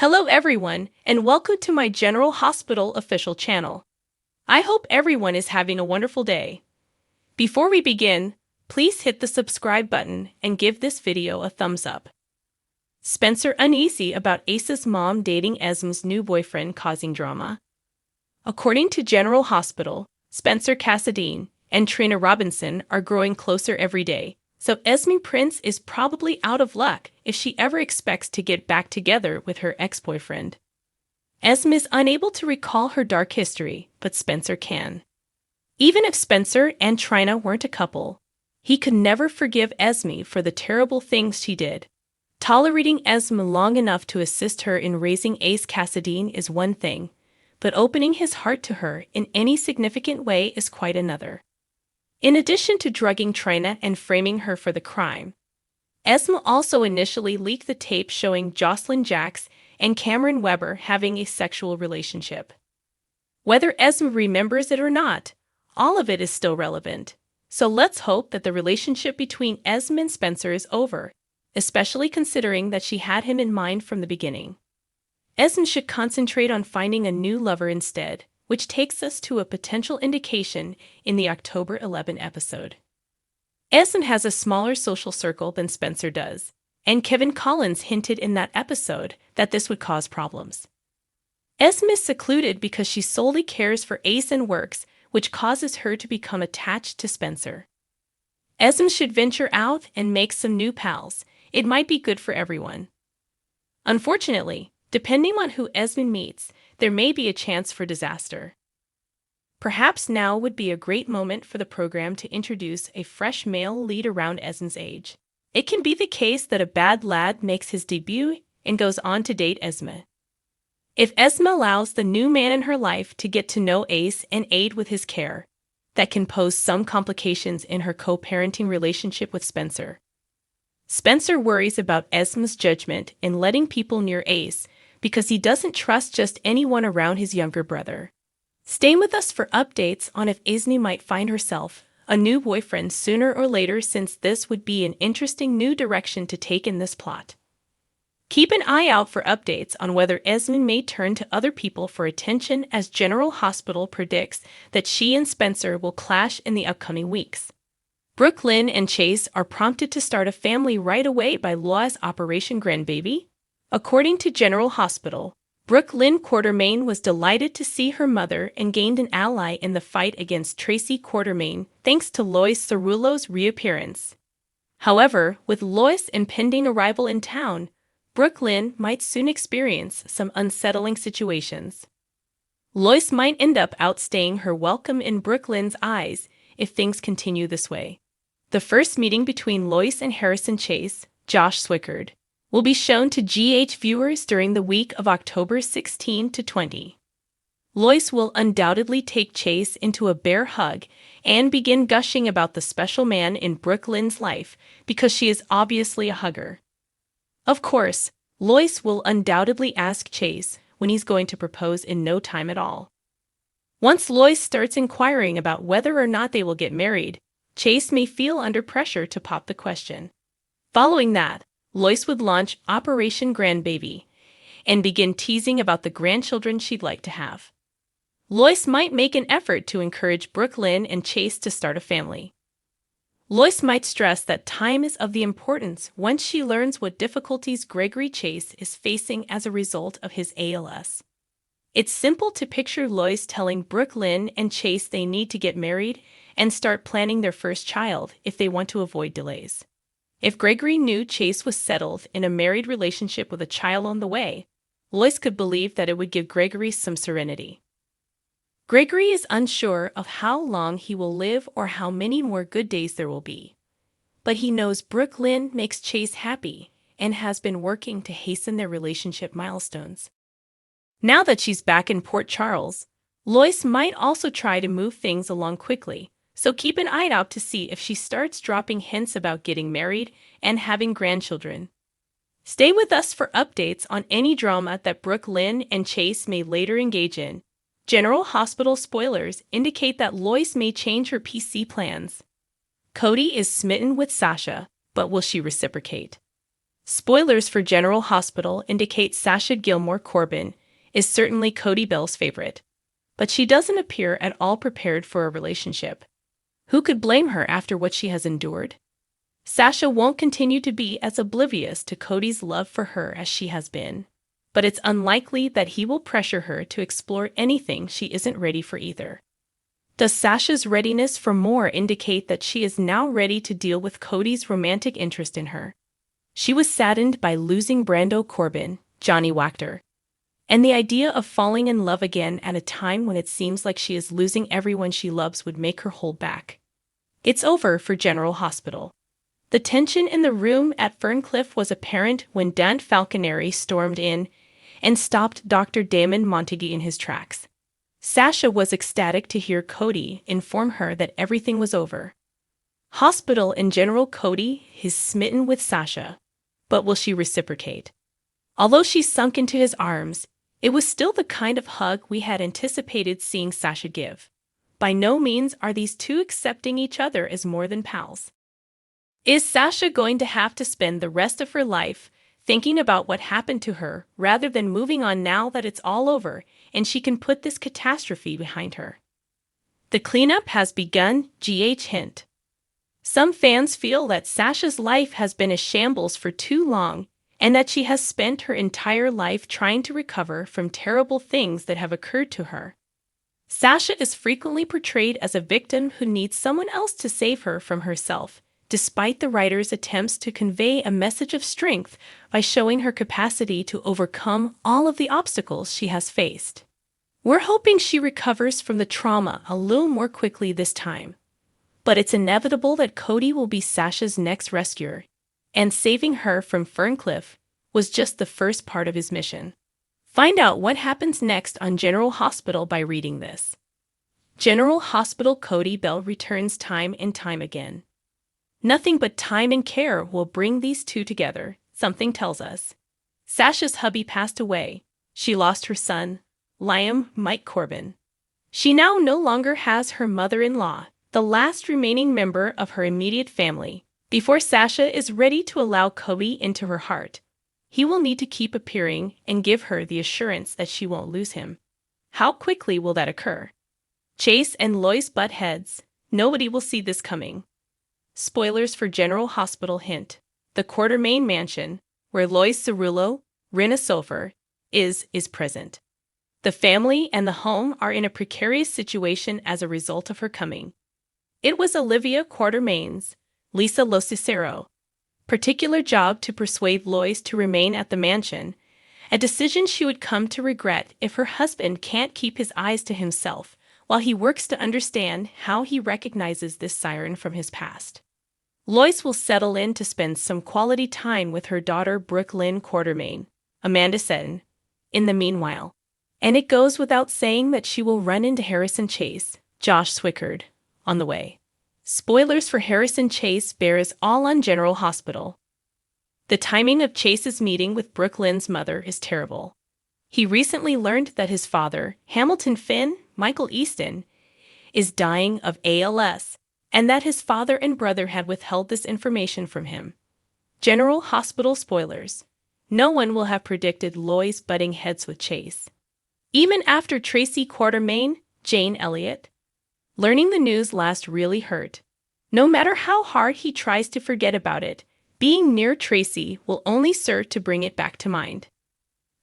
Hello everyone, and welcome to my General Hospital official channel. I hope everyone is having a wonderful day. Before we begin, please hit the subscribe button and give this video a thumbs up. Spencer uneasy about Ace's mom dating Esme's new boyfriend causing drama. According to General Hospital, Spencer Cassadine and Trina Robinson are growing closer every day. So Esme Prince is probably out of luck if she ever expects to get back together with her ex-boyfriend. Esme is unable to recall her dark history, but Spencer can. Even if Spencer and Trina weren't a couple, he could never forgive Esme for the terrible things she did. Tolerating Esme long enough to assist her in raising Ace Cassadine is one thing, but opening his heart to her in any significant way is quite another. In addition to drugging Trina and framing her for the crime, Esme also initially leaked the tape showing Jocelyn Jacks and Cameron Weber having a sexual relationship. Whether Esme remembers it or not, all of it is still relevant. So let's hope that the relationship between Esme and Spencer is over, especially considering that she had him in mind from the beginning. Esme should concentrate on finding a new lover instead, which takes us to a potential indication in the October 11 episode. Esme has a smaller social circle than Spencer does, and Kevin Collins hinted in that episode that this would cause problems. Esme is secluded because she solely cares for Ace and works, which causes her to become attached to Spencer. Esme should venture out and make some new pals. It might be good for everyone. Unfortunately, depending on who Esme meets, there may be a chance for disaster. Perhaps now would be a great moment for the program to introduce a fresh male lead around Esme's age. It can be the case that a bad lad makes his debut and goes on to date Esme. If Esme allows the new man in her life to get to know Ace and aid with his care, that can pose some complications in her co-parenting relationship with Spencer. Spencer worries about Esme's judgment in letting people near Ace because he doesn't trust just anyone around his younger brother. Stay with us for updates on if Esme might find herself a new boyfriend sooner or later, since this would be an interesting new direction to take in this plot. Keep an eye out for updates on whether Esme may turn to other people for attention, as General Hospital predicts that she and Spencer will clash in the upcoming weeks. Brooke Lynn and Chase are prompted to start a family right away by Laura's Operation Grandbaby. According to General Hospital, Brooke Lynn Quartermain was delighted to see her mother and gained an ally in the fight against Tracy Quartermain thanks to Lois Cerullo's reappearance. However, with Lois' impending arrival in town, Brooke Lynn might soon experience some unsettling situations. Lois might end up outstaying her welcome in Brooke Lynn's eyes if things continue this way. The first meeting between Lois and Harrison Chase, Josh Swickard, will be shown to GH viewers during the week of October 16 to 20. Lois will undoubtedly take Chase into a bear hug and begin gushing about the special man in Brooke Lynn's life because she is obviously a hugger. Of course, Lois will undoubtedly ask Chase when he's going to propose in no time at all. Once Lois starts inquiring about whether or not they will get married, Chase may feel under pressure to pop the question. Following that, Lois would launch Operation Grandbaby and begin teasing about the grandchildren she'd like to have. Lois might make an effort to encourage Brooke Lynn and Chase to start a family. Lois might stress that time is of the importance once she learns what difficulties Gregory Chase is facing as a result of his ALS. It's simple to picture Lois telling Brooke Lynn and Chase they need to get married and start planning their first child if they want to avoid delays. If Gregory knew Chase was settled in a married relationship with a child on the way, Lois could believe that it would give Gregory some serenity. Gregory is unsure of how long he will live or how many more good days there will be. But he knows Brooke Lynn makes Chase happy and has been working to hasten their relationship milestones. Now that she's back in Port Charles, Lois might also try to move things along quickly, so keep an eye out to see if she starts dropping hints about getting married and having grandchildren. Stay with us for updates on any drama that Brooke Lynn and Chase may later engage in. General Hospital spoilers indicate that Lois may change her PC plans. Cody is smitten with Sasha, but will she reciprocate? Spoilers for General Hospital indicate Sasha Gilmore Corbin is certainly Cody Bell's favorite, but she doesn't appear at all prepared for a relationship. Who could blame her after what she has endured? Sasha won't continue to be as oblivious to Cody's love for her as she has been, but it's unlikely that he will pressure her to explore anything she isn't ready for either. Does Sasha's readiness for more indicate that she is now ready to deal with Cody's romantic interest in her? She was saddened by losing Brando Corbin, Johnny Wachter, and the idea of falling in love again at a time when it seems like she is losing everyone she loves would make her hold back. It's over for General Hospital. The tension in the room at Ferncliff was apparent when Dan Falconeri stormed in and stopped Dr. Damon Montague in his tracks. Sasha was ecstatic to hear Cody inform her that everything was over. Hospital in general, Cody is smitten with Sasha, but will she reciprocate? Although she sunk into his arms, it was still the kind of hug we had anticipated seeing Sasha give. By no means are these two accepting each other as more than pals. Is Sasha going to have to spend the rest of her life thinking about what happened to her rather than moving on now that it's all over and she can put this catastrophe behind her? The cleanup has begun, hint. Some fans feel that Sasha's life has been a shambles for too long and that she has spent her entire life trying to recover from terrible things that have occurred to her. Sasha is frequently portrayed as a victim who needs someone else to save her from herself, despite the writer's attempts to convey a message of strength by showing her capacity to overcome all of the obstacles she has faced. We're hoping she recovers from the trauma a little more quickly this time. But it's inevitable that Cody will be Sasha's next rescuer, and saving her from Ferncliff was just the first part of his mission. Find out what happens next on General Hospital by reading this. General Hospital. Cody Bell returns time and time again. Nothing but time and care will bring these two together, something tells us. Sasha's hubby passed away. She lost her son, Liam Mike Corbin. She now no longer has her mother-in-law, the last remaining member of her immediate family. Before Sasha is ready to allow Cody into her heart, he will need to keep appearing and give her the assurance that she won't lose him. How quickly will that occur? Chase and Lois butt heads. Nobody will see this coming. Spoilers for General Hospital. Hint. The Quartermain mansion, where Lois Cerullo, Rena Sofer, is present. The family and the home are in a precarious situation as a result of her coming. It was Olivia Quartermain's, Lisa Locicero, particular job to persuade Lois to remain at the mansion, a decision she would come to regret if her husband can't keep his eyes to himself while he works to understand how he recognizes this siren from his past. Lois will settle in to spend some quality time with her daughter Brooke Lynn Quartermain, Amanda Seton, in the meanwhile. And it goes without saying that she will run into Harrison Chase, Josh Swickard, on the way. Spoilers for Harrison Chase bears all on General Hospital. The timing of Chase's meeting with Brooke Lynn's mother is terrible. He recently learned that his father, Hamilton Finn, Michael Easton, is dying of ALS, and that his father and brother had withheld this information from him. General Hospital spoilers. No one will have predicted Lois butting heads with Chase. Even after Tracy Quartermain, Jane Elliott. Learning the news last really hurt. No matter how hard he tries to forget about it, being near Tracy will only serve to bring it back to mind.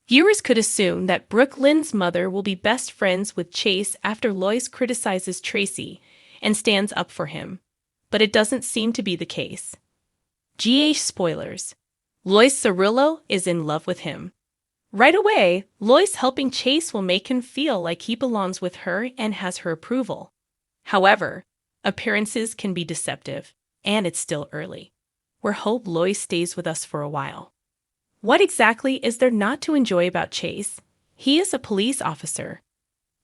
Viewers could assume that Brooke Lynn's mother will be best friends with Chase after Lois criticizes Tracy and stands up for him, but it doesn't seem to be the case. Spoilers. Lois Cerullo is in love with him. Right away, Lois helping Chase will make him feel like he belongs with her and has her approval. However, appearances can be deceptive, and it's still early. We hope Lois stays with us for a while. What exactly is there not to enjoy about Chase? He is a police officer.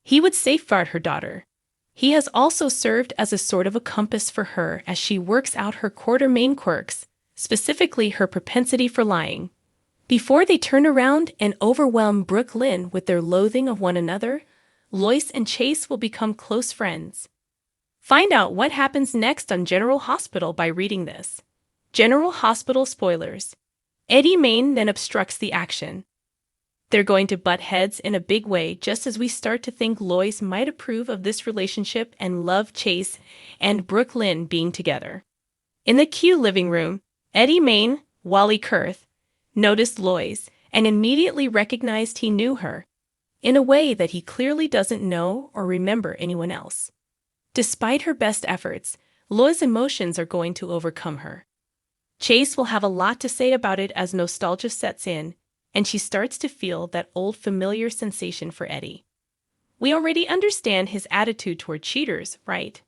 He would safeguard her daughter. He has also served as a sort of a compass for her as she works out her Quartermain quirks, specifically her propensity for lying. Before they turn around and overwhelm Brooke Lynn with their loathing of one another, Lois and Chase will become close friends. Find out what happens next on General Hospital by reading this. General Hospital spoilers. Eddie Main then obstructs the action. They're going to butt heads in a big way just as we start to think Lois might approve of this relationship and love Chase and Brooklyn being together. In the Q living room, Eddie Main, Wally Kurth, noticed Lois and immediately recognized he knew her, in a way that he clearly doesn't know or remember anyone else. Despite her best efforts, Lois' emotions are going to overcome her. Chase will have a lot to say about it as nostalgia sets in, and she starts to feel that old familiar sensation for Eddie. We already understand his attitude toward cheaters, right?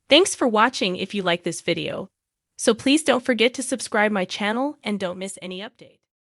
Thanks for watching if you like this video. So please don't forget to subscribe my channel and don't miss any updates.